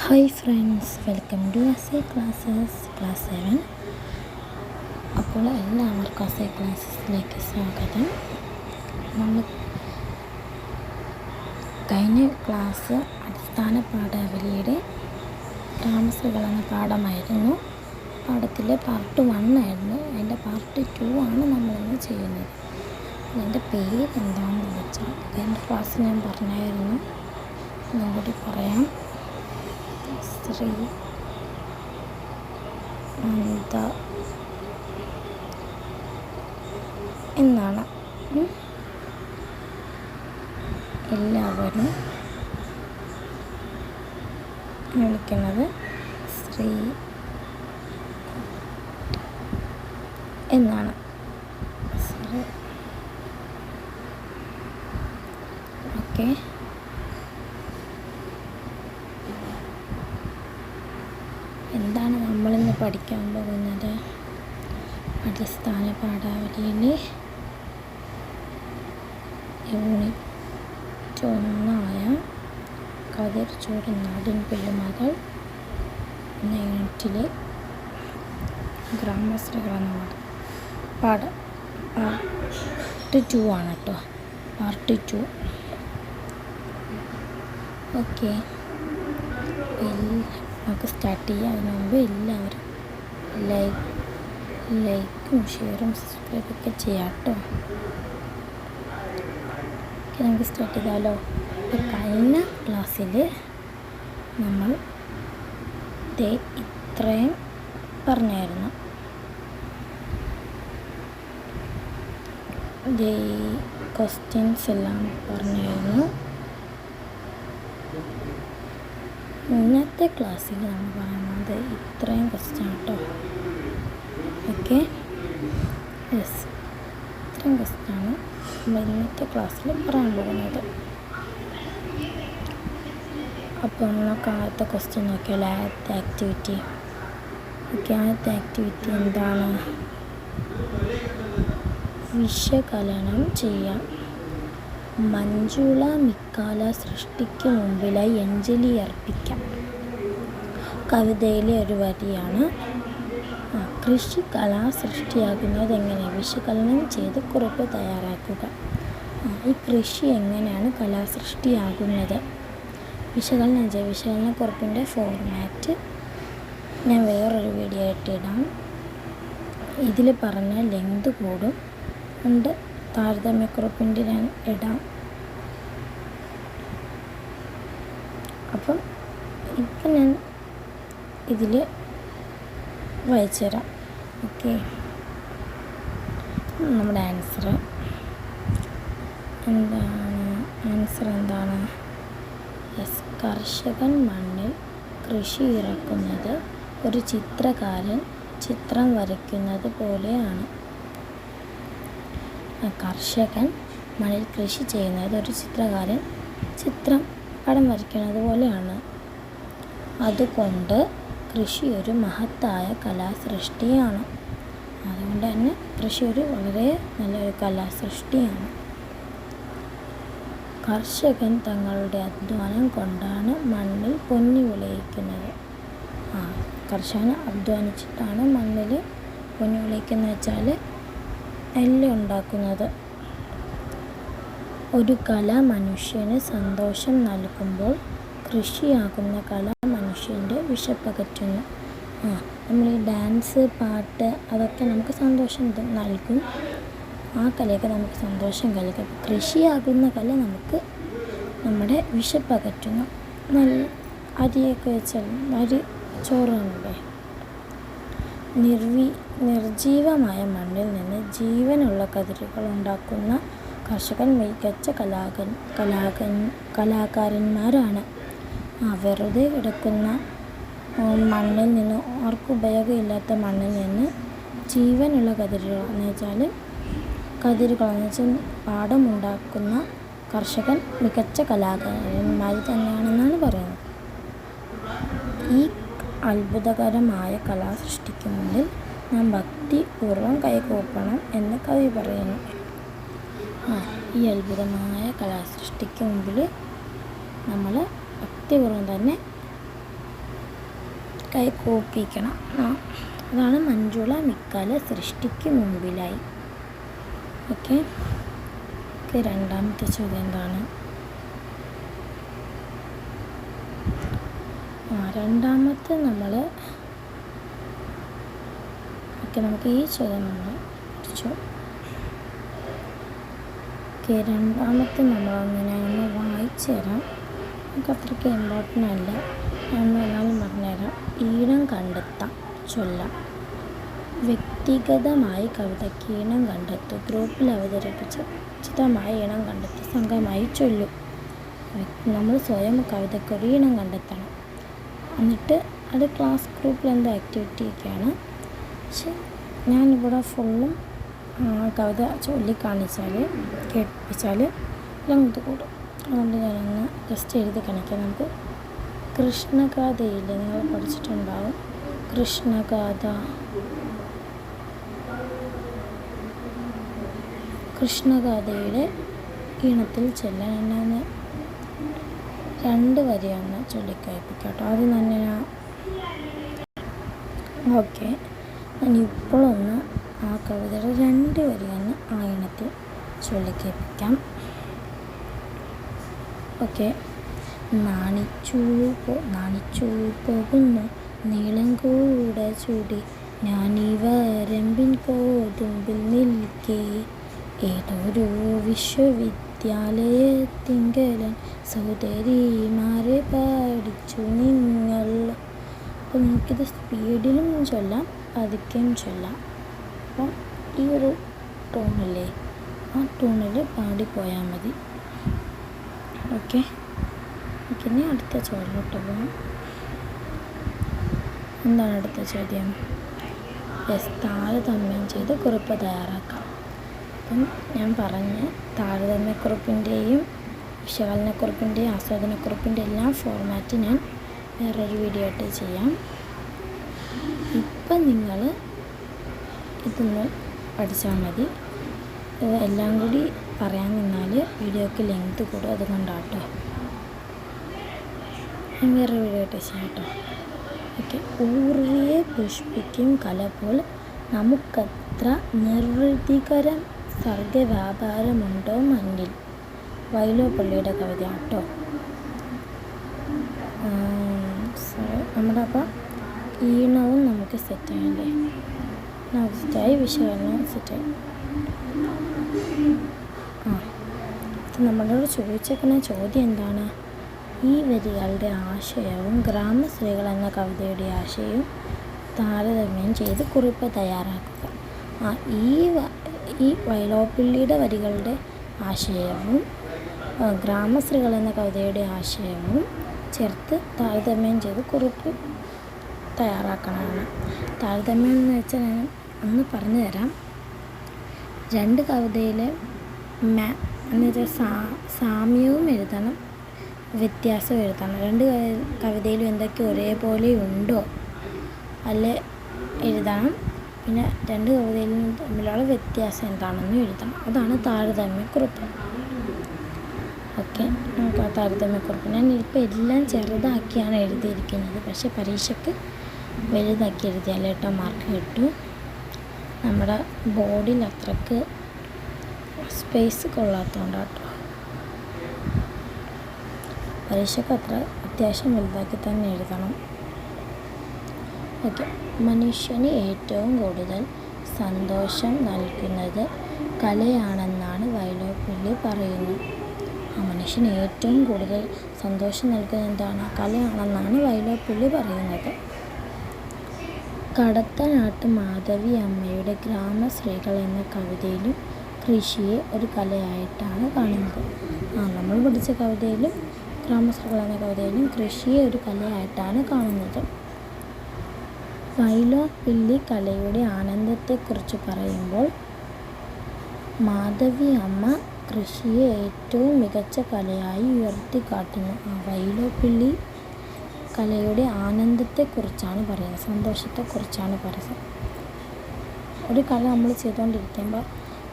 Hi friends, welcome to SA classes class 7. അപ്പോൾ എല്ലാവർക്കും SA ക്ലാസ്സസിലേക്ക് സ്വാഗതം. നമ്മൾ കഴിഞ്ഞ ക്ലാസ് അടിസ്ഥാന പാഠാവലിയുടെ ഗ്രാമശ്രീകൾ എന്ന പാഠമായിരുന്നു. പാഠത്തിലെ പാർട്ട് 1 ആയിരുന്നു. അതിൻ്റെ പാർട്ട് 2 ആണ് നമ്മളിന്ന് ചെയ്യുന്നത്. അതിൻ്റെ പേര് എന്താണെന്ന് വെച്ചാൽ കഴിഞ്ഞ ക്ലാസ് ഞാൻ പറഞ്ഞായിരുന്നു, ഒന്നുകൂടി പറയാം. ശ്രീ അനന്ത എന്നാണ് എല്ലാവരും വിളിക്കുന്നത്. ശ്രീ എന്നാണ്. ഓക്കെ, എന്താണ് നമ്മളിന്ന് പഠിക്കാൻ പോകുന്നത്? അടിസ്ഥാന പാഠാവലിയിലെ യൂണിറ്റ് 1 കതിർ ചൂട് നാടിൻ പെരുമകൾ എന്ന യൂണിറ്റിലെ ഗ്രാമശ്രീകൾ എന്ന പാഠം പാർട്ട് 2 ആണ് കേട്ടോ. പാർട്ട് 2. ഓക്കെ, നമുക്ക് സ്റ്റാർട്ട് ചെയ്യാം. അതിന് മുമ്പ് എല്ലാവരും ലൈക്കും ഷെയറും സബ്സ്ക്രൈബൊക്കെ ചെയ്യാം കേട്ടോ. ഓക്കെ, നമുക്ക് സ്റ്റാർട്ട് ചെയ്താലോ. ഇപ്പോൾ കഴിഞ്ഞ ക്ലാസ്സിൽ നമ്മൾ ഇത്രയും പറഞ്ഞായിരുന്നു. ക്വസ്റ്റ്യൻസ് എല്ലാം പറഞ്ഞായിരുന്നു. ഇന്നത്തെ ക്ലാസ്സിൽ നമ്മൾ പറയുന്നത് ഇത്രയും ക്വസ്റ്റ്യൻ കേട്ടോ. ഓക്കെ, യെസ്, ഇത്രയും ക്വസ്റ്റ്യനാണ് നമ്മൾ ഇന്നത്തെ ക്ലാസ്സിൽ പറയാൻ പോകുന്നത്. അപ്പോൾ നമുക്ക് ആദ്യത്തെ ക്വസ്റ്റ്യൻ നോക്കിയാൽ ആദ്യത്തെ ആക്ടിവിറ്റി. ഓക്കെ, ആദ്യത്തെ ആക്ടിവിറ്റി എന്താണ്? വിശകലനം ചെയ്യാം. മഞ്ജുള മിക്കാല സൃഷ്ടിക്ക് മുമ്പിലായി അഞ്ജലി അർപ്പിക്കാം. കവിതയിലെ ഒരു വരിയാണ്. കൃഷി കലാസൃഷ്ടിയാകുന്നത് എങ്ങനെ? വിശകലനം ചെയ്ത് കുറിപ്പ് തയ്യാറാക്കുക. ഈ കൃഷി എങ്ങനെയാണ് കലാസൃഷ്ടിയാകുന്നത്? വിശകലനം ചെയ്യുക. വിശകലനക്കുറിപ്പിൻ്റെ ഫോർമാറ്റ് ഞാൻ വേറൊരു വീഡിയോ ആയിട്ട് ഇടാം. ഇതിൽ പറഞ്ഞ ലെങ്ത് കൂടും ഉണ്ട്. താരതമ്യക്കുറിപ്പിൻ്റെ ഞാൻ ഇടാം. അപ്പം ഇപ്പം ഞാൻ ഇതിൽ വായിച്ചു തരാം. ഓക്കെ, നമ്മുടെ ആൻസർ എന്താണ്? യെസ്, കർഷകൻ മണ്ണിൽ കൃഷി ഇറക്കുന്നത് ഒരു ചിത്രകാരൻ ചിത്രം വരയ്ക്കുന്നത് പോലെയാണ്. കർഷകൻ മണ്ണിൽ കൃഷി ചെയ്യുന്നത് ഒരു ചിത്രകാരൻ പടം വരയ്ക്കുന്നത് പോലെയാണ്. അതുകൊണ്ട് കൃഷി ഒരു മഹത്തായ കലാസൃഷ്ടിയാണ്. അതുകൊണ്ട് തന്നെ കൃഷി വളരെ നല്ലൊരു കലാസൃഷ്ടിയാണ്. കർഷകൻ തങ്ങളുടെ അധ്വാനം കൊണ്ടാണ് മണ്ണിൽ പൊന്നു വിളയിക്കുന്നത്. കർഷകൻ അധ്വാനിച്ചിട്ടാണ് മണ്ണിൽ പൊന്നു വിളയിക്കുന്നത് വെച്ചാൽ നെല്ല് ഉണ്ടാക്കുന്നത്. ഒരു കല മനുഷ്യന് സന്തോഷം നൽകുമ്പോൾ കൃഷിയാകുന്ന കല മനുഷ്യൻ്റെ വിശപ്പകറ്റുന്നു. നമ്മൾ ഈ ഡാൻസ്, പാട്ട് അതൊക്കെ നമുക്ക് സന്തോഷം നൽകും. ആ കലയൊക്കെ നമുക്ക് സന്തോഷം നൽകും. കൃഷിയാകുന്ന കല നമുക്ക് നമ്മുടെ വിശപ്പകറ്റുന്നു. അരിയൊക്കെ വെച്ചാൽ അരി ചോറാണല്ലേ. നിർജീവമായ മണ്ണിൽ നിന്ന് ജീവനുള്ള കതിരുകൾ ഉണ്ടാക്കുന്ന കർഷകൻ മികച്ച കലാകാരന്മാരാണ്. വെറുതെ കിടക്കുന്ന മണ്ണിൽ നിന്ന്, ആർക്കും ഉപയോഗമില്ലാത്ത മണ്ണിൽ നിന്ന് ജീവനുള്ള കതിരുകളെന്ന് വെച്ചാൽ പാടമുണ്ടാക്കുന്ന കർഷകൻ മികച്ച കലാകാരന്മാർ തന്നെയാണെന്നാണ് പറയുന്നത്. ഈ അത്ഭുതകരമായ കലാസൃഷ്ടിക്ക് മുന്നിൽ നാം ഭക്തിപൂർവ്വം കൈകൂപ്പണം എന്ന് കവി പറയുന്നു. ഈ അത്ഭുതമായ കലാസൃഷ്ടിക്ക് മുമ്പിൽ നമ്മൾ ഭക്തിപൂർവ്വം തന്നെ കൈ കൂപ്പിക്കണം. അതാണ് മഞ്ജുള മിക്കാല സൃഷ്ടിക്ക് മുമ്പിലായി. ഓക്കെ. രണ്ടാമത്തെ ചോദ്യം എന്താണ്? രണ്ടാമത്തെ നമുക്ക് ഈ ചോദ്യം നമ്മൾ പഠിച്ചു. രണ്ടാമത്തെ നമ്മളങ്ങനെ വായിച്ചു തരാം. നമുക്ക് അത്രയ്ക്ക് ഇമ്പോർട്ടൻ്റ് അല്ല, എന്നാലും പറഞ്ഞുതരാം. ഈണം കണ്ടെത്താം, ചൊല്ലാം. വ്യക്തിഗതമായി കവിതയ്ക്ക് ഈണം കണ്ടെത്തും. ഗ്രൂപ്പിൽ അവതരിപ്പിച്ച് ഉചിതമായി ഈണം കണ്ടെത്തി സംഘമായി ചൊല്ലും. നമ്മൾ സ്വയം കവിതയ്ക്കൊരു ഈണം കണ്ടെത്തണം. എന്നിട്ട് അത് ക്ലാസ് ഗ്രൂപ്പിൽ എന്തോ ആക്ടിവിറ്റിയൊക്കെയാണ്. പക്ഷെ ഞാനിവിടെ ഫുള്ളും കവിത കേൾപ്പിച്ചാൽ ലെങ്ത് കൂടും. അതുകൊണ്ട് ഞാനൊന്ന് ജസ്റ്റ് എഴുതി കാണിക്കാം. നമുക്ക് കൃഷ്ണഗാഥയില്ലേ, നിങ്ങൾ പഠിച്ചിട്ടുണ്ടാവും. കൃഷ്ണഗാഥയുടെ ഈണത്തിൽ ചൊല്ലാൻ എന്നാന്ന് 2 വരിയൊന്ന് ചൊല്ലിക്കഴിപ്പിക്കാം കേട്ടോ. ആദ്യം തന്നെ ഓക്കെ, ഞാൻ ഇപ്പോഴൊന്ന് ആ കവിതയുടെ 2 വരിയൊന്ന് ആ ഈണത്തിൽ ചൊല്ലിക്കഴിപ്പിക്കാം. ഓക്കെ. നാണിച്ചു പോകുന്നു നീളം കൂടെ ചൂടി ഞാനീവരമ്പിൻ കോതുമ്പിൽ നിൽക്കേ, ഏതൊരു വിശ്വവിദ്യാലയത്തിങ്കലൻ സഹോദരിമാരെ പഠിച്ചു നിങ്ങൾ. അപ്പോൾ നിങ്ങൾക്കിത് സ്പീഡിലും ചൊല്ലാം, പതുക്കെയും ചൊല്ലാം. അപ്പം ഈ ഒരു ടോണില്ലേ, ആ ടോണിൽ പാടിപ്പോയാൽ മതി. ഓക്കെ. ഇനി അടുത്ത ചോദ്യത്തിലോട്ട് പോകാം. എന്താണ് അടുത്ത ചോദ്യം? താരതമ്യം ചെയ്ത് കുറിപ്പ് തയ്യാറാക്കാം. അപ്പം ഞാൻ പറഞ്ഞ താരതമ്യക്കുറിപ്പിൻ്റെയും വിശകലനക്കുറിപ്പിൻ്റെയും ആസ്വാദനക്കുറിപ്പിൻ്റെ എല്ലാം ഫോർമാറ്റ് ഞാൻ വേറൊരു വീഡിയോ ആയിട്ട് ചെയ്യാം. ഇപ്പം നിങ്ങൾ ഇതൊന്ന് പഠിച്ചാൽ മതി. എല്ലാം കൂടി പറയാൻ നിന്നാൽ വീഡിയോക്ക് ലെങ്ത് കൂടും. അതുകൊണ്ടാട്ടോ ഞാൻ വേറെ വീഡിയോ ആയിട്ട് ചെയ്യാം കേട്ടോ. ഓക്കെ. ഊറിയെ പുഷ്പിക്കും കല പോൽ നമുക്കത്ര നിർവൃതികരം സർഗവ്യാപാരമുണ്ടോ മഞ്ഞിൽ. വൈലോപ്പള്ളിയുടെ കവിത കേട്ടോ. നമ്മുടെ അപ്പം ഈണവും നമുക്ക് സെറ്റായില്ലേ, സെറ്റായി, വിശകലനവും സെറ്റായി. നമ്മളോട് ചോദിച്ചേക്കുന്ന ചോദ്യം എന്താണ്? ഈ വരികളുടെ ആശയവും ഗ്രാമസ്ത്രീകൾ എന്ന കവിതയുടെ ആശയവും താരതമ്യം ചെയ്ത് കുറിപ്പ് തയ്യാറാക്കുക. ഈ വൈലോപ്പിള്ളിയുടെ വരികളുടെ ആശയവും ഗ്രാമസ്ത്രീകൾ എന്ന കവിതയുടെ ആശയവും ചേർത്ത് താരതമ്യം ചെയ്ത് കുറിപ്പ് തയ്യാറാക്കണമാണ്. താരതമ്യം എന്ന് വെച്ചാൽ ഞാൻ ഒന്ന് പറഞ്ഞു തരാം. 2 കവിതയിലെ എന്നുവെച്ചാൽ സാമ്യവും എഴുതണം, വ്യത്യാസവും എഴുതണം. 2 കവിതയിലും എന്തൊക്കെ ഒരേപോലെ ഉണ്ടോ അല്ലെ എഴുതണം. പിന്നെ 2 കവിതയിലും തമ്മിലുള്ള വ്യത്യാസം എന്താണെന്ന് എഴുതണം. അതാണ് താരതമ്യക്കുറിപ്പ്. ഓക്കെ. നമുക്ക് ആ താരതമ്യക്കുറിപ്പ് ഞാൻ ഇപ്പോൾ എല്ലാം ചെറുതാക്കിയാണ് എഴുതിയിരിക്കുന്നത്. പക്ഷേ പരീക്ഷയ്ക്ക് വലുതാക്കി എഴുതിയാൽ കേട്ടോ മാർക്ക് കിട്ടും. നമ്മുടെ ബോർഡിൽ അത്രയ്ക്ക് സ്പേസ് കൊള്ളാത്തതുകൊണ്ടാട്ടോ. പരീക്ഷയ്ക്ക് അത്യാവശ്യം വലുതാക്കി തന്നെ എഴുതണം. ഓക്കെ. മനുഷ്യന് ഏറ്റവും കൂടുതൽ സന്തോഷം നൽകുന്നത് കലയാണെന്നാണ് വൈലോപ്പിള്ളി പറയുന്നത്. മനുഷ്യന് ഏറ്റവും കൂടുതൽ സന്തോഷം നൽകുന്നത് എന്താണ്? കലയാണെന്നാണ് വൈലോപ്പിള്ളി പറയുന്നത്. കടത്തനാട്ട് മാധവി അമ്മയുടെ ഗ്രാമസ്ത്രീകൾ എന്ന കവിതയിലും കൃഷിയെ ഒരു കലയായിട്ടാണ് കാണുന്നത്. നമ്മൾ പഠിച്ച കവിതയിലും ഗ്രാമസ്ത്രീകൾ എന്ന കവിതയിലും കൃഷിയെ ഒരു കലയായിട്ടാണ് കാണുന്നത്. വൈലോപ്പിള്ളി കലയുടെ ആനന്ദത്തെക്കുറിച്ച് പറയുമ്പോൾ മാധവി അമ്മ കൃഷിയെ ഏറ്റവും മികച്ച കലയായി ഉയർത്തിക്കാട്ടുന്നു. വൈലോപ്പിള്ളി കലയുടെ ആനന്ദത്തെക്കുറിച്ചാണ് പറയുന്നത്, സന്തോഷത്തെക്കുറിച്ചാണ് പറയുന്നത്. ഒരു കല നമ്മൾ ചെയ്തുകൊണ്ടിരിക്കുമ്പോൾ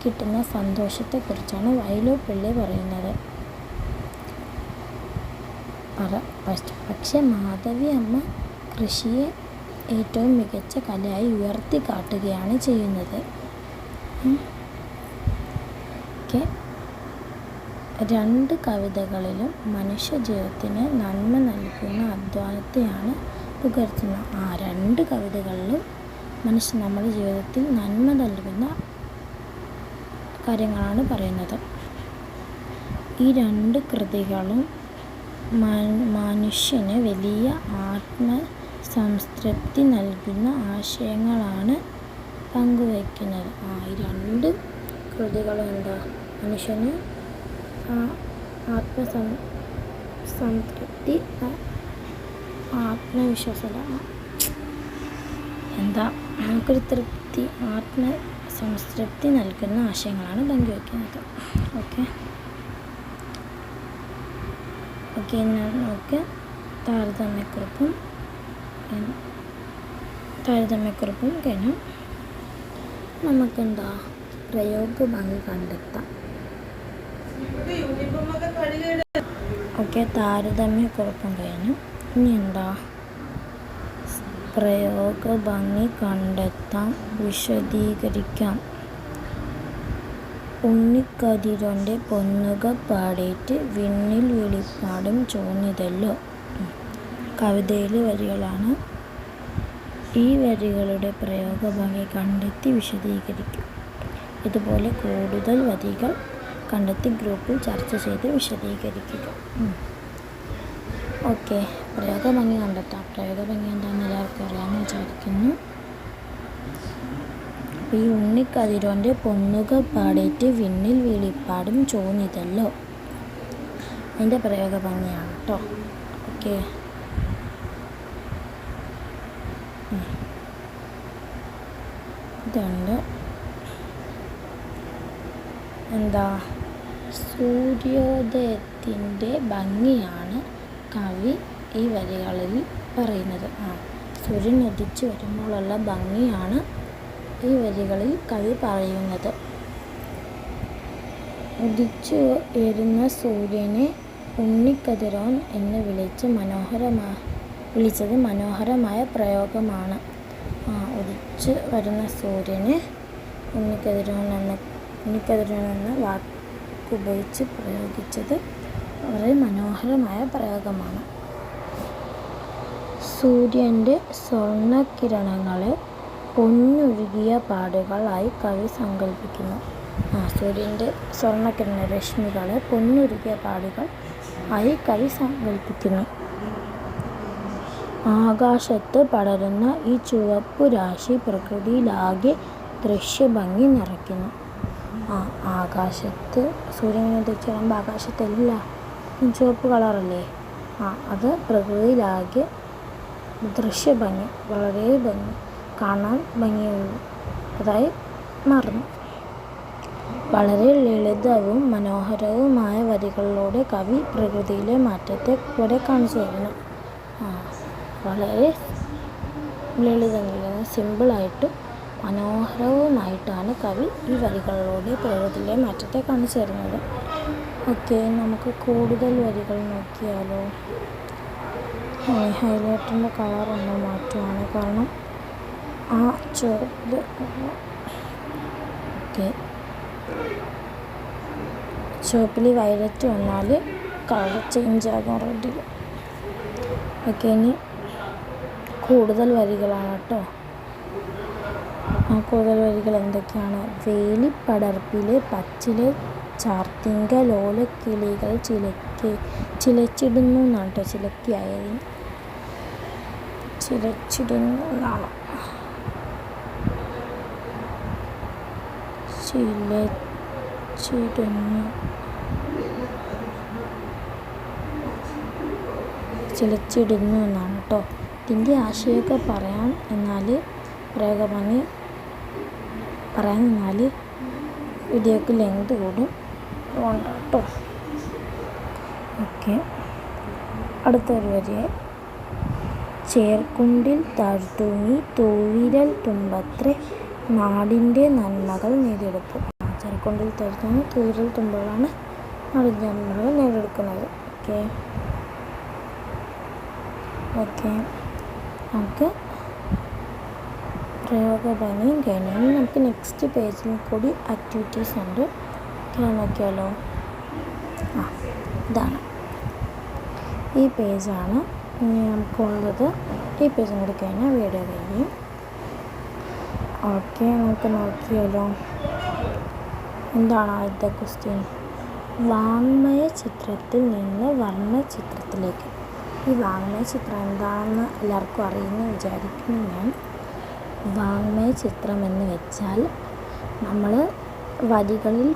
കിട്ടുന്ന സന്തോഷത്തെക്കുറിച്ചാണ് വൈലോപ്പിള്ളി പറയുന്നത്. പക്ഷേ മാധവി അമ്മ കൃഷിയെ ഏറ്റവും മികച്ച കലയായി ഉയർത്തി കാട്ടുകയാണ് ചെയ്യുന്നത്. ഓക്കെ, 2 കവിതകളിലും മനുഷ്യ ജീവിതത്തിന് നന്മ നൽകുന്ന അധ്വാനത്തെയാണ് പുകഴ്ത്തുന്നത്. 2 കവിതകളിലും നമ്മുടെ ജീവിതത്തിൽ നന്മ നൽകുന്ന കാര്യങ്ങളാണ് പറയുന്നത്. ഈ 2 കൃതികളും മനുഷ്യന് വലിയ ആത്മസംതൃപ്തി നൽകുന്ന ആശയങ്ങളാണ് പങ്കുവയ്ക്കുന്നത്. ഈ 2 കൃതികളും മനുഷ്യന് സംതൃപ്തി, ആത്മവിശ്വാസം, നമുക്കൊരു തൃപ്തി, ആത്മസംതൃപ്തി നൽകുന്ന ആശയങ്ങളാണ് പങ്കുവയ്ക്കുന്നത്. ഓക്കെ, നമുക്ക് താരതമ്യക്കുറിപ്പും കഴിഞ്ഞു. നമുക്കെന്താ പ്രയോഗഭംഗി കണ്ടെത്താം. ഓക്കെ, താരതമ്യക്കുറിപ്പും കഴിഞ്ഞു. ഇനി പ്രയോഗഭംഗി കണ്ടെത്താം, വിശദീകരിക്കാം. ഉണ്ണിക്കതിരോന്റെ പൊന്നുക പാടേറ്റ് വിണ്ണിൽ വെളിപ്പാടും ചോന്നിതല്ലോ. കവിതയിലെ വരികളാണ്. ഈ വരികളുടെ പ്രയോഗഭംഗി കണ്ടെത്തി വിശദീകരിക്കും. ഇതുപോലെ കൂടുതൽ വരികൾ കണ്ടെത്തി ഗ്രൂപ്പിൽ ചർച്ച ചെയ്ത് വിശദീകരിക്കുക. ഓക്കെ, പ്രയോഗഭംഗി കണ്ടെത്താം. പ്രയോഗഭംഗി എന്താണെന്ന് എല്ലാവർക്കും അറിയാമെന്ന് വിചാരിക്കുന്നു. ഈ ഉണ്ണിക്കതിരോന്റെ പൊന്നുക പാടേറ്റ് വിണ്ണിൽ വെളിപ്പാടും ചോന്നിതല്ലോ, അതിൻ്റെ പ്രയോഗഭംഗിയാണ് കേട്ടോ. ഓക്കെ, ഇതുണ്ട്. സൂര്യോദയത്തിൻ്റെ ഭംഗിയാണ് കവി ഈ വരികളിൽ പറയുന്നത്. സൂര്യൻ ഉദിച്ചു വരുമ്പോഴുള്ള ഭംഗിയാണ് ഈ വരികളിൽ കവി പറയുന്നത്. ഉദിച്ചു വരുന്ന സൂര്യനെ ഉണ്ണിക്കതിരോൻ എന്ന് വിളിച്ചത് മനോഹരമായ പ്രയോഗമാണ്. ഉദിച്ചു വരുന്ന സൂര്യനെ ഉണ്ണിക്കതിരോൻ എന്ന വാക്കുപയോഗിച്ച് പ്രയോഗിച്ചത് വളരെ മനോഹരമായ പ്രയോഗമാണ്. സൂര്യൻ്റെ സ്വർണ്ണകിരണങ്ങളെ പൊന്നൊഴുകിയ പാടുകളായി കവി സങ്കല്പിക്കുന്നു. സൂര്യൻ്റെ സ്വർണ്ണകിരണ രശ്മികളെ പൊന്നൊഴുകിയ പാടുകൾ ആയി കവി സങ്കല്പിക്കുന്നു. ആകാശത്ത് പടരുന്ന ഈ ചുവപ്പു രാശി പ്രകൃതിയിലാകെ ദൃശ്യഭംഗി നിറയ്ക്കുന്നു. ആകാശത്ത് സൂര്യൻ ഉദിച്ച് വരുമ്പോൾ ആകാശത്തെല്ലാം ചുവപ്പ് കളറല്ലേ? അത് പ്രകൃതിയിലാകെ ദൃശ്യഭംഗി, വളരെ ഭംഗി, കാണാൻ ഭംഗിയുള്ളതായി മാറുന്നു. വളരെ ലളിതവും മനോഹരവുമായ വരികളിലൂടെ കവി പ്രകൃതിയിലെ മാറ്റത്തെ ഇവിടെ കാണിച്ചു തരുന്നു. വളരെ ലളിതം, സിമ്പിളായിട്ട് മനോഹരവുമായിട്ടാണ് കവി ഈ വരികളിലൂടെ പ്രകൃതിയിലെ മാറ്റത്തെ കാണിച്ചു തരുന്നത്. ഓക്കെ, നമുക്ക് കൂടുതൽ വരികൾ നോക്കിയാലോ. ഹൈലൈറ്ററിൻ്റെ കളറൊന്ന് മാറ്റുവാണ്, കാരണം ഓക്കെ, ചുവപ്പിൽ വയലറ്റ് വന്നാൽ കളർ ചേഞ്ച് ആകും റെഡിൽ. ഓക്കെ, ഇനി കൂടുതൽ വരികളാണ് കേട്ടോ. കൂടുതൽ വരികൾ എന്തൊക്കെയാണ്? വേലിപ്പടർപ്പിലെ പച്ചിലെ ചാർത്തിങ്കലോല കിളികൾ ചിലച്ചിടുന്നു എന്നാണ് കേട്ടോ. ചിലക്കിയായത് ചിലച്ചിടുന്നു എന്നാണ്. ചിലച്ചിടുന്നു എന്നാണ് കേട്ടോ. ഇതിൻ്റെ ആശയമൊക്കെ പറയാൻ നിന്നാൽ പ്രയോഗഭംഗി പറയാൻ നിന്നാൽ വീഡിയോക്ക് ലെങ്ത് കൂടും, അതുകൊണ്ട് കേട്ടോ. ഓക്കെ, അടുത്തൊരു വരി. ചേർക്കുണ്ടിൽ താഴ്ത്തൂങ്ങി തൂവിരൽ തുമ്പത്രേ നാടിൻ്റെ നന്മകൾ നേടിയെടുത്തു. ചേർക്കുണ്ടിൽ താഴ്ത്തൂങ്ങി തൂവിരൽ തുമ്പകളാണ് നാടിൻ്റെ നന്മകൾ നേടിയെടുക്കുന്നത്. ഓക്കെ, നമുക്ക് പ്രയോഗഭംഗിയും കഴിഞ്ഞു. ഇനി നമുക്ക് നെക്സ്റ്റ് പേജിൽ കൂടി ആക്ടിവിറ്റീസ് ഉണ്ട്. നോക്കിയാലോ? ഇതാണ് ഈ പേജാണ് ഇനി നമുക്കുള്ളത്. ഈ പേജും കൂടി കഴിഞ്ഞാൽ വീഡിയോ കഴിയും. ഓക്കെ, നമുക്ക് നോക്കിയാലോ? എന്താണ് ആദ്യത്തെ ക്വസ്റ്റ്യൻ? വാങ്മയ ചിത്രത്തിൽ നിന്ന് വർണ്ണചിത്രത്തിലേക്ക്. ഈ വാങ്മയ ചിത്രം എന്താണെന്ന് എല്ലാവർക്കും അറിയുമെന്ന് വിചാരിക്കുന്നു ഞാൻ. വാങ്മയ ചിത്രം എന്ന് വെച്ചാൽ നമ്മൾ വരികളിൽ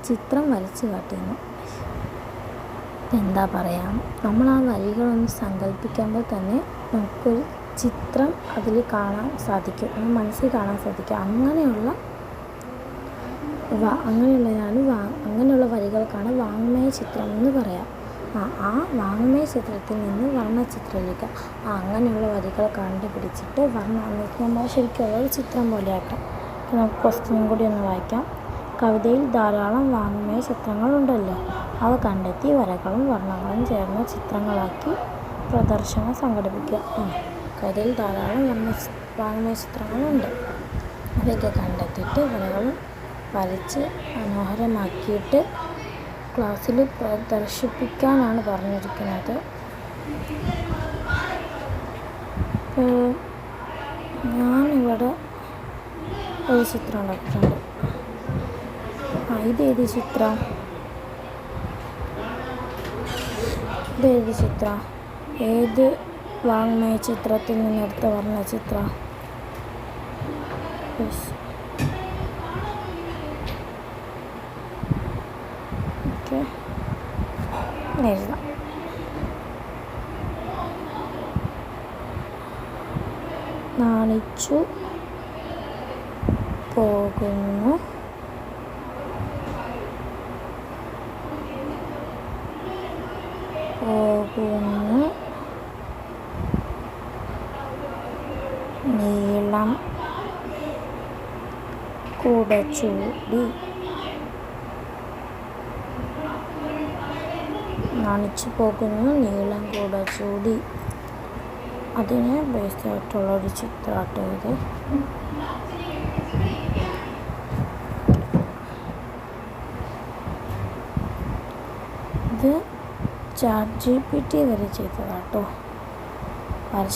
ചിത്രം വരച്ച് കാട്ടുന്നു. എന്താ പറയുക, നമ്മൾ ആ വരികളൊന്ന് സങ്കല്പിക്കുമ്പോൾ തന്നെ നമുക്കൊരു ചിത്രം അതിൽ കാണാൻ സാധിക്കും, മനസ്സിൽ കാണാൻ സാധിക്കും. അങ്ങനെയുള്ള വരികൾക്കാണ് വാങ്മയ ചിത്രം എന്ന് പറയാം. ആ വാങ്മയ ചിത്രത്തിൽ നിന്ന് വർണ്ണചിത്രത്തിലേക്ക് അങ്ങനെയുള്ള വരികൾ കണ്ടുപിടിച്ചിട്ട് നമ്മൾ ശരിക്കുള്ള ഒരു ചിത്രം പോലെയാക്കാം. നമുക്ക് ക്വസ്റ്റ്യനും കൂടി ഒന്ന് വായിക്കാം. കവിതയിൽ ധാരാളം വാങ്മയ ചിത്രങ്ങളുണ്ടല്ലോ, അവ കണ്ടെത്തി വരകളും വർണ്ണങ്ങളും ചേർന്ന ചിത്രങ്ങളാക്കി പ്രദർശനം സംഘടിപ്പിക്കുക. കവിതയിൽ ധാരാളം വാങ്മയ ചിത്രങ്ങളുണ്ട്, അവയൊക്കെ കണ്ടെത്തിയിട്ട് വരകൾ വരച്ച് മനോഹരമാക്കിയിട്ട് ക്ലാസ്സിൽ പ്രദർശിപ്പിക്കാനാണ് പറഞ്ഞിരിക്കുന്നത്. ഞാനിവിടെ ഒരു ചിത്രം ഉണ്ടാക്കിയിട്ടുണ്ട്. ഇതേത് ചിത്രം? ഏത് വാങ്മയ ചിത്രത്തിൽ നിന്നെടുത്ത വർണ്ണചിത്രം? ഓക്കെ, എഴുതാം. നാണിച്ചു പോകുന്നു നീളം കുടചൂടി. നാണിച്ചു പോകുന്നു നീളം കുടചൂടി. അതിന് ബേസ് ആയിട്ടുള്ളൊരു ചിത്രമാട്ടോ ഇത്. ഇത് ChatGPT വരെ ചെയ്തതാട്ടോ,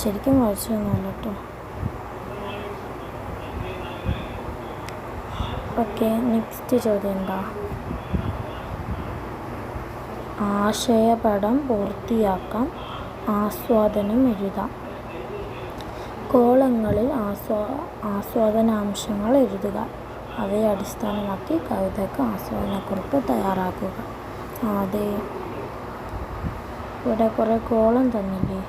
ശരിക്കും വരച്ചൊന്നുമല്ല കേട്ടോ. ഓക്കെ, നെക്സ്റ്റ് ചോദ്യം എന്താ? ആശയപടം പൂർത്തിയാക്കാം, ആസ്വാദനം എഴുതാം. കോളങ്ങളിൽ ആസ്വാദനാംശങ്ങൾ എഴുതുക. അവയെ അടിസ്ഥാനമാക്കി കവിതയ്ക്ക് ആസ്വാദനക്കുറിപ്പ് തയ്യാറാക്കുക. അതെ, ഇവിടെ കുറേ കോളം തന്നില്ലേ,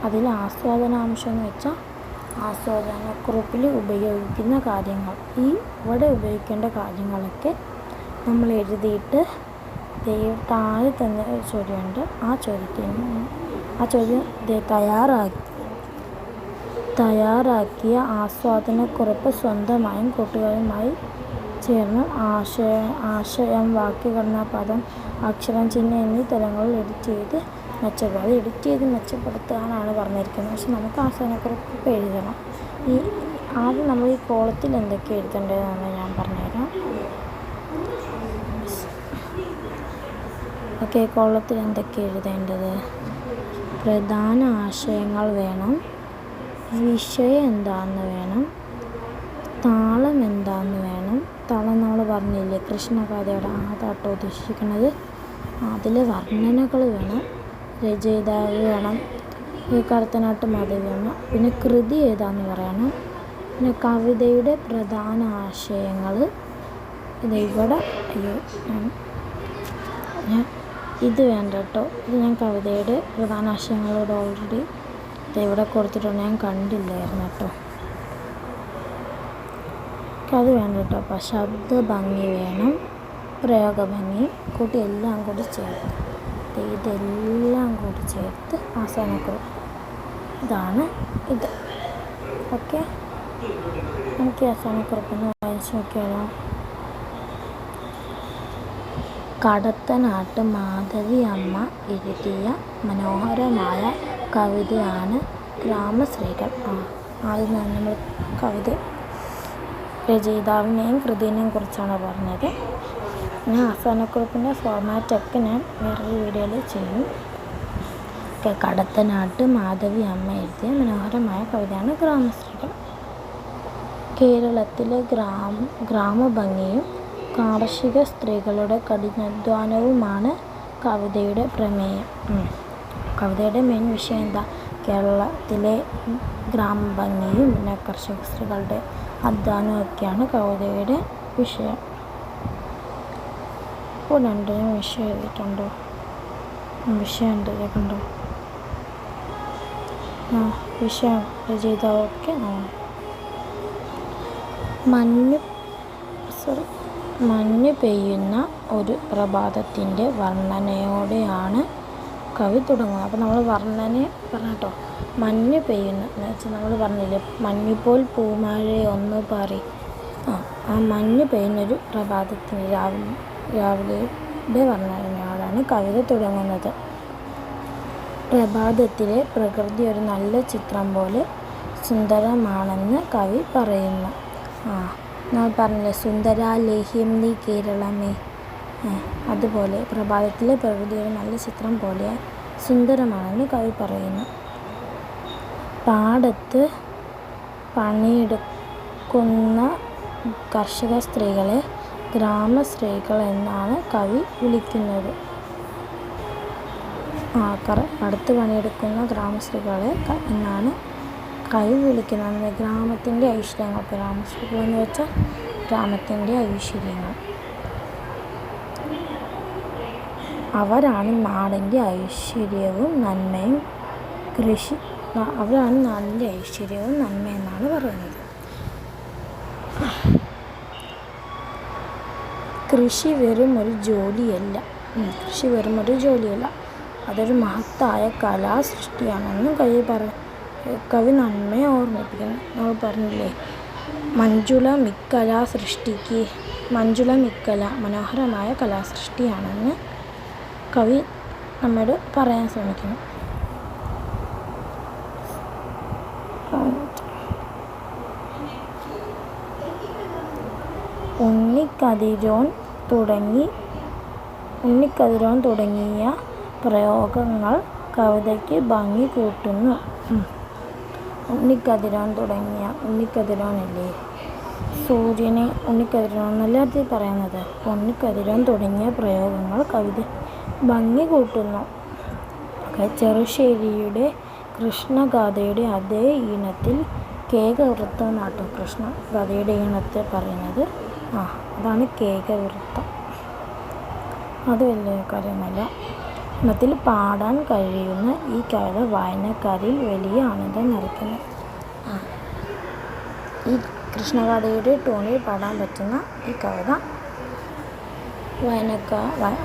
അതിൽ ആസ്വാദനാംശം എന്ന് വെച്ചാൽ ആസ്വാദനക്കുറിപ്പിൽ ഉപയോഗിക്കുന്ന കാര്യങ്ങൾ. ഇവിടെ ഉപയോഗിക്കേണ്ട കാര്യങ്ങളൊക്കെ നമ്മൾ എഴുതിയിട്ട് താഴെ തന്നെ ഒരു ചോദ്യമുണ്ട്. ആ ചോദ്യം തയ്യാറാക്കിയ ആസ്വാദനക്കുറിപ്പ് സ്വന്തമായും കൂട്ടുകാരുമായി ചേർന്ന് ആശയം, വാക്യഘടന, പദം, അക്ഷരം, ചിഹ്നം എന്നീ തലങ്ങളിൽ എഡിറ്റ് ചെയ്ത് മെച്ചപ്പെടുത്താനാണ് പറഞ്ഞിരിക്കുന്നത്. പക്ഷെ നമുക്ക് ആസ്വാദനക്കുറിപ്പ് എഴുതണം. ആദ്യം നമ്മൾ ഈ കോളത്തിൽ എന്തൊക്കെ എഴുതേണ്ടതെന്ന് ഞാൻ പറഞ്ഞുതരാം. ഓക്കെ, കോളത്തിൽ എന്തൊക്കെ എഴുതേണ്ടത്? പ്രധാന ആശയങ്ങൾ വേണം, വിഷയം എന്താണെന്ന് വേണം, താളം എന്താണെന്ന് വേണം. താളം നമ്മൾ പറഞ്ഞില്ലേ, കൃഷ്ണഗാഥയുടെ അതാട്ടോ ഉദ്ദേശിക്കുന്നത്. അതിൽ വർണ്ണനകൾ വേണം, രചയിതാവ് വേണം, കടത്തനാട്ട് മാധവി വേണം, പിന്നെ കൃതി ഏതാന്ന് പറയണം, പിന്നെ കവിതയുടെ പ്രധാന ആശയങ്ങൾ. ഇത് വേണ്ട കേട്ടോ, ഇത് ഞാൻ കവിതയുടെ പ്രധാന ആശയങ്ങളോട് ഓൾറെഡി ഇവിടെ കൊടുത്തിട്ടുണ്ട്, ഞാൻ കണ്ടില്ലായിരുന്നു കേട്ടോ. അത് വേണ്ട കേട്ടോ. അപ്പോൾ ശബ്ദഭംഗി വേണം, പ്രയോഗഭംഗി കൂട്ടി എല്ലാം കൂടി ചേർത്ത് ഇതെല്ലാം കൂടി ചേർത്ത് ആസ്വാദനക്കുറിപ്പ്. ഇതാണ് ഇത്. ഓക്കെ, നമുക്ക് ആസ്വാദനക്കുറിപ്പൊന്ന് വായിച്ച് നോക്കിയാലോ. കടത്തനാട്ട് മാധവി അമ്മ എഴുതിയ മനോഹരമായ കവിതയാണ് ഗ്രാമസ്ത്രീകൾ. ആദ്യം നമ്മൾ കവിത രചയിതാവിനെയും കൃതിനെയും കുറിച്ചാണ് പറഞ്ഞത്. ഞാൻ അവസാനക്കുറിപ്പിൻ്റെ ഫോർമാറ്റൊക്കെ ഞാൻ വേറൊരു വീഡിയോയിൽ ചെയ്യും. കടത്തനാട്ട് മാധവി അമ്മ എഴുതിയ മനോഹരമായ കവിതയാണ് ഗ്രാമസ്ത്രീകൾ. കേരളത്തിലെ ഗ്രാമഭംഗിയും കാർഷിക സ്ത്രീകളുടെ കഠിനാധ്വാനവുമാണ് കവിതയുടെ പ്രമേയം. കവിതയുടെ മെയിൻ വിഷയം എന്താ? കേരളത്തിലെ ഗ്രാമഭംഗിയും പിന്നെ കർഷക സ്ത്രീകളുടെ അധ്വാനമൊക്കെയാണ് കവിതയുടെ വിഷയം. ഇപ്പോൾ രണ്ടിനും വിഷയം എഴുതിയിട്ടുണ്ടോ? വിഷയം ഉണ്ട്, കണ്ടോ? വിഷയം രചയിതാവൊക്കെ മഞ്ഞ് പെയ്യുന്ന ഒരു പ്രഭാതത്തിൻ്റെ വർണ്ണനയോടെയാണ് കവി തുടങ്ങുന്നത്. അപ്പോൾ നമ്മൾ വർണ്ണന പറഞ്ഞോ, മഞ്ഞ് പെയ്യുന്ന എന്ന് വെച്ചാൽ നമ്മൾ പറഞ്ഞില്ലേ, മഞ്ഞുപോൽ പൂമഴയൊന്ന് പാറി. ആ മഞ്ഞ് പെയ്യുന്നൊരു പ്രഭാതത്തിൻ്റെ രാവിലെയുടെ വർണ്ണനയോടാണ് കവിത തുടങ്ങുന്നത്. പ്രഭാതത്തിലെ പ്രകൃതി ഒരു നല്ല ചിത്രം പോലെ സുന്ദരമാണെന്ന് കവി പറയുന്നു. നമ്മൾ പറഞ്ഞില്ലേ, സുന്ദരാലേഹ്യം നീ കേരളമേ. അതുപോലെ പ്രഭാതത്തിലെ പ്രകൃതി ഒരു നല്ല ചിത്രം പോലെ സുന്ദരമാണെന്ന് കവി പറയുന്നു. പാടത്ത് പണിയെടുക്കുന്ന കർഷക സ്ത്രീകളെ ഗ്രാമസ്ത്രീകൾ എന്നാണ് കവി വിളിക്കുന്നത്. പാടത്ത് പണിയെടുക്കുന്ന ഗ്രാമസ്ത്രീകളെ എന്നാണ് കവി വിളിക്കുന്നത്. ഗ്രാമത്തിൻ്റെ ഐശ്വര്യങ്ങൾ, ഗ്രാമസ്ത്രീകൾ എന്ന് വെച്ചാൽ ഗ്രാമത്തിൻ്റെ ഐശ്വര്യങ്ങൾ. അവരാണ് നാടിൻ്റെ ഐശ്വര്യവും നന്മയും. അവരാണ് നാടിൻ്റെ ഐശ്വര്യവും നന്മയെന്നാണ് പറയുന്നത്. കൃഷി വെറും ഒരു ജോലിയല്ല, അതൊരു മഹത്തായ കലാസൃഷ്ടിയാണെന്നും കവി നന്മയെ ഓർമ്മിപ്പിക്കുന്നു. നമ്മൾ പറഞ്ഞില്ലേ, മഞ്ജുള മിക്കല മനോഹരമായ കലാസൃഷ്ടിയാണെന്ന് കവി നമ്മോട് പറയാൻ ശ്രമിക്കുന്നു. ഉണ്ണിക്കതിരോൻ തുടങ്ങിയ പ്രയോഗങ്ങൾ കവിതയ്ക്ക് ഭംഗി കൂട്ടുന്നു. ഉണ്ണിക്കതിരോനില്ലേ, സൂര്യനെ ഉണ്ണിക്കതിരോൻ എന്നല്ലേ അത് പറയുന്നത്. ഉണ്ണിക്കതിരോൻ തുടങ്ങിയ പ്രയോഗങ്ങൾ കവിത ഭംഗി കൂട്ടുന്നു. ചെറുശ്ശേരിയുടെ കൃഷ്ണഗാഥയുടെ അതേ ഈണത്തിൽ കേകവൃത്തം നാട്ടു. കൃഷ്ണഗാഥയുടെ ഈണത്തെ പറയുന്നത് അതാണ് കേകവൃത്തം. അത് വലിയ കാര്യമല്ല. ഈണത്തിൽ പാടാൻ കഴിയുന്ന ഈ കവിത വായനക്കാരിൽ വലിയ ആനന്ദം നിറയ്ക്കുന്നു. ഈ കൃഷ്ണഗാഥയുടെ ടോണിൽ പാടാൻ പറ്റുന്ന ഈ കവിത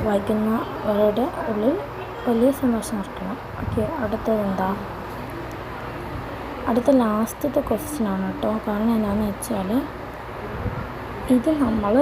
വായിക്കുന്നവരുടെ ഉള്ളിൽ വലിയ സന്തോഷം നിറയ്ക്കണം. അടുത്തതെന്താ? അടുത്ത ലാസ്റ്റത്തെ ക്വസ്റ്റ്യനാണ് കേട്ടോ. കാരണം എന്താണെന്ന് വെച്ചാൽ ഇത് നമ്മൾ